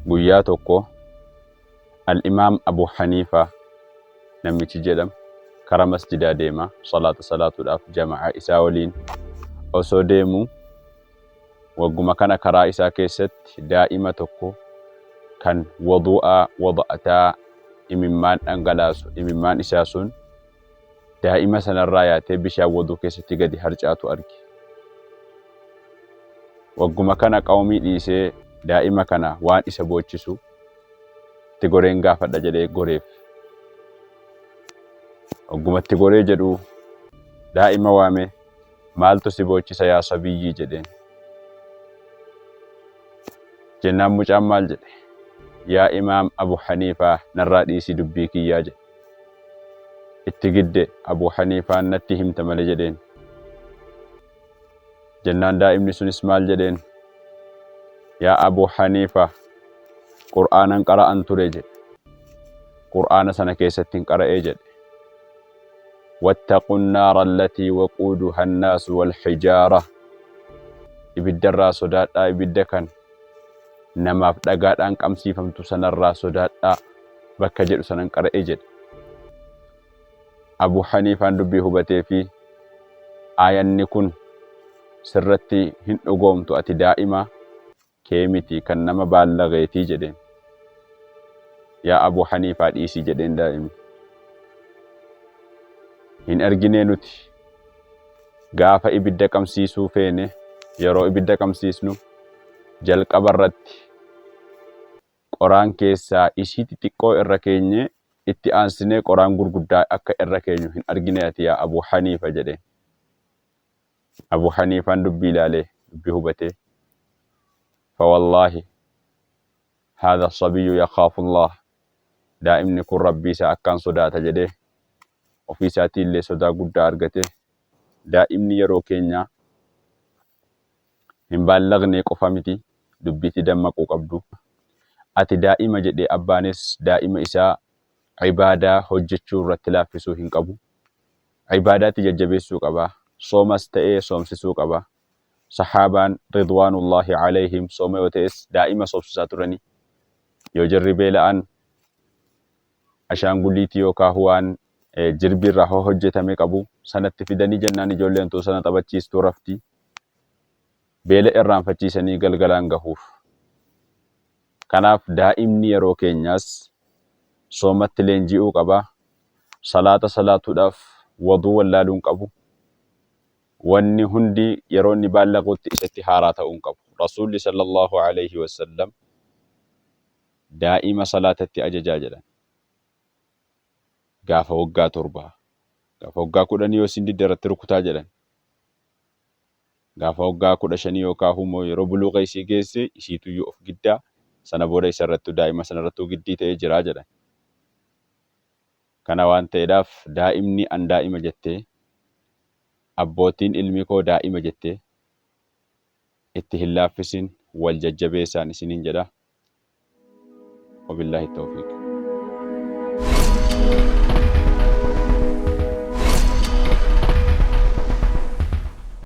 guyyaa tokko al-imaam Abu Haniifaa namichi jedhamu kara masjidaa deema salaatuudhaaf jama'aa isaa waliin osoo deemu wagguma kana karaa isaa keessatti daa'ima tokko kan wudu'a wada'ataa imimmaan dhangalaasu imimmaan isaa sun daa'ima sanarraa yaatee bishaan wuduu keessatti gadi harcaatu arge. Wagguma kana qawmii dhiisee daa'ima kana waan isa boochisu itti goreen gaafadha jedhee goreef. Waggumatti goree jedhu daa'ima waame maaltu si boochisa yaa sabiyyii jedheen. Jennaan mucaan maal jedhe? Yaa imaam Abu Haniifaa narraa dhiisii dubbii kiyyaa jedhe. Itti gidde Abu Haniifaan natti himta malee jedheen. Jennaan daa'imni sunis maal jedheen? Yaa Abu Haniifaa Qur'aanan qara'an ture jedhe. Qur'aana sana keessatti qara'ee jedhe. واتقوا النار التي وقودها الناس والحجارة ibiddarraa sodaadhaa ibidda kan namaaf dhagaadhaan qabsiifamtu sanarraa sodaadhaa bakka jedhu sanan qara'ee jedhe. Abu Haniifaan dubbii hubatee fi aayanni kun sirratti hin dhugoomtu ati daa'ima kee miti kan nama baallagheetii jedheen. Yaa Abu Haniifaa dhiisii jedheen daa'imni. Hin arginee nuti gaafa ibidda qabsiisuu feene yeroo ibidda qabsiisnu jalqaba irratti qoraan keessaa ishii xixiqqoo irra keenye itti aansinee qoraan gurguddaa akka irra keenyu hin argine ati yaa Abu Haniifa jedhe. Abu Haniifaan dubbii ilaalee dubbii hubatee fawallaahi haadha sabiyyu yakhaafu Allah daa'imni kun rabbii isaa akkaan sodaata jedhee ofii isaatii illee sodaa guddaa argate. Daa'imni yeroo keenya hin baallaqne qofa miti dubbiitti dammaquu qabdu. Ati daa'ima jedhee abbaanis daa'ima isaa ibaadaa hojjechuu irratti laaffisuu hin qabu. Ibaadaatti jajjabeessuu qaba. Soomas ta'ee soomsisuu qaba. Sahaabaan ridwaanullaahi alayhim sooma yoo ta'es daa'ima soomsisaa turani. Yoo jarri beela'an ashaanguliitii yookaan waan jirbiirraa hojjetame qabu sanatti fidanii jennaan ijoolleen too sana taphachiistuu rafti. Beela irraanfachiisanii galgalaan gahuuf. Kanaaf daa'imni yeroo keenyaas soomatti leenji'uu qaba. Salaata salaatuudhaaf waduu wallaaluun qabu. Wanni hundi yeroo inni baallaquutti isatti haaraa ta'uun qabu. Rasuulli sallallahu alayhi wasallam daa'ima salaatatti ajajaa jedhan. Gaafa waggaa 7, gaafa waggaa 10 yoo isin didde irratti rukutaa jedhan. Gaafa waggaa 15 yookaan immoo yeroo buluuqa isii geesse isiituyyuu of giddaa sana booda isa irratti daa'ima sana irratti giddii ta'ee jira jedhan. Kana waan ta'eedhaaf daa'imni an daa'ima jettee abbootiin ilmi koo daa'ima jettee itti hin laaffisin wal jajjabeessaan isiniin jedha. Wabillaahi tawfiiq.